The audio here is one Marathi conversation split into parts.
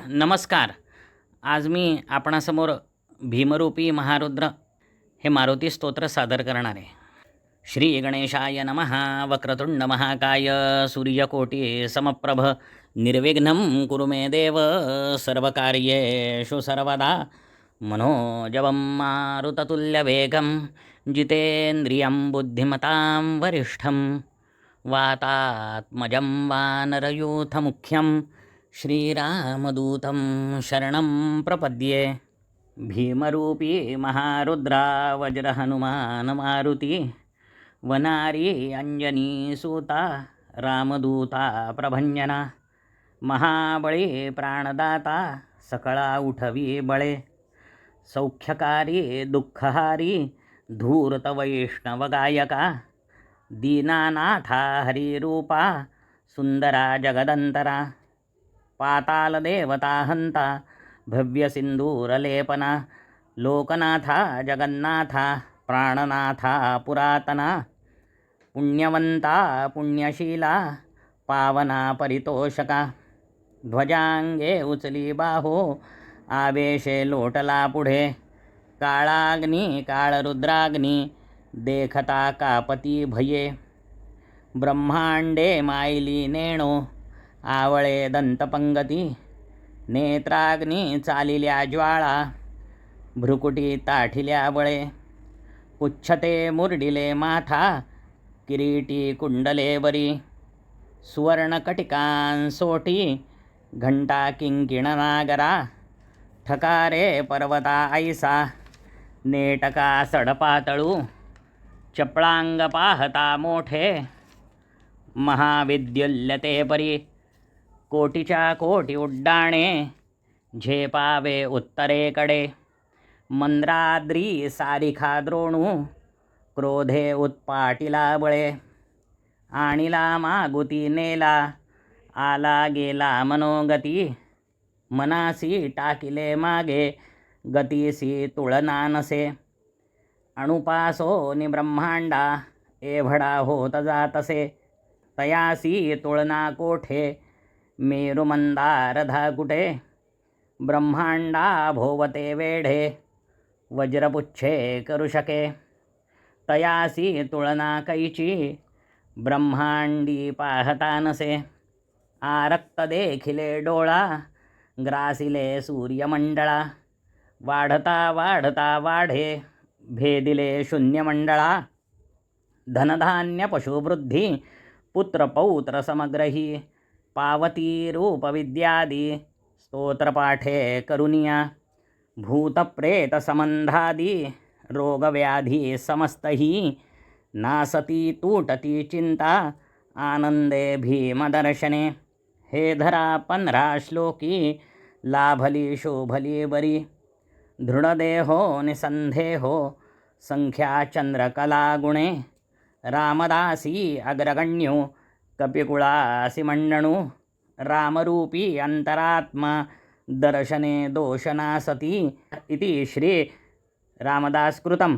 नमस्कार. आज मी आपणासमोर भीमरूपी महारुद्र हे मारुती स्तोत्र सादर करणार आहे. श्री गणेशाय नमः. वक्रतुंड महाकाय सूर्यकोटी समप्रभ निर्विघ्नं कुरु मे देव सर्वकार्येषु सर्वदा. मनोजवं मारुततुल्यवेगं जितेन्द्रियं बुद्धिमतां वरिष्ठं वातात्मजं वानरयूथमुख्यं श्रीरामदूतं शरणं प्रपद्ये. भीमरूपी महारुद्रा वज्रहनुमान मारुती वनारी अंजनीसूता रामदूता प्रभंजना. महाबळी प्राणदाता सकळा उठवी बळे. सौख्यकारी दुःखहारी धूर्त वैष्णवगायका. दीनानाथा हरिरूपा सुंदरा जगदंतरा. पातालदेवता हंता भव्यसिंधूरलेपना. लोकनाथा जगन्नाथा प्राणनाथा पुरातना. पुण्यवंता पुण्यशीला पावना परितोषका. ध्वजांगे उचली बाहो आवेशे लोटला पुढे. काळाग्नी काळरुद्राग्नी देखता कापती भये. ब्रह्मांडे मायली नेणो आवळे दंतपंगती. नेत्राग्नी चालिल्या ज्वाळा भ्रुकुटी ताठिल्या बळे. पुच्छते मुरडिले माथा किरीटी कुंडले बरी. सुवर्णकटिकांसोटी घंटा किंकिणनागरा. ठकारे पर्वता ऐसा नेटका सडपातळू. चपळांग पाहता मोठे महाविद्युल्यते परी. कोटीच्या कोटी उड्डाणे झेपावे उत्तरेकडे. मंद्राद्री सारिखा द्रोणू क्रोधे उत्पाटिला बळे. आणिला मागुती नेला आला गेला मनोगती. मनासी टाकिले मागे गतीसी तुळना नसे. अणुपासो निब्रह्मांडा एवढा होत जातसे. तयासी तुळना कोठे मेरुमंदार धाकुटे. ब्रह्मांडा भोवते वेढे वज्रपुच्छे करू शके. तयासी तुळना कैची ब्रह्मांडी पाहता नसे. आरक्त देखिले डोळा ग्रासिले सूर्यमंडळा. वाढता वाढता वाढे भेदिले शून्यमंडळा. धनधान्य पशुवृद्धी पुत्रपौत्र समग्रही. पावती रूपविद्यादी स्तोत्रपाठे करुनिया. भूतप्रेत संबंधादी रोगव्याधी समस्तही. नासती तूटती चिंता आनंदे भीमदर्शने. हे धरा 15 श्लोकी लाभली शोभली बरी. दृढदेहो निसंदेहो संख्या चंद्रकला गुणे. रामदासी अग्रगण्यो कपिकुळासी मंडणू. रामरूपी अंतरात्मा दर्शने दोषनासती. इति श्री रामदासकृतं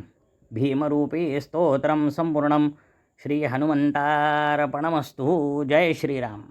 भीमरूपी स्तोत्रं संपूर्णं. श्री हनुमंतार्पणमस्तु. जय श्रीराम.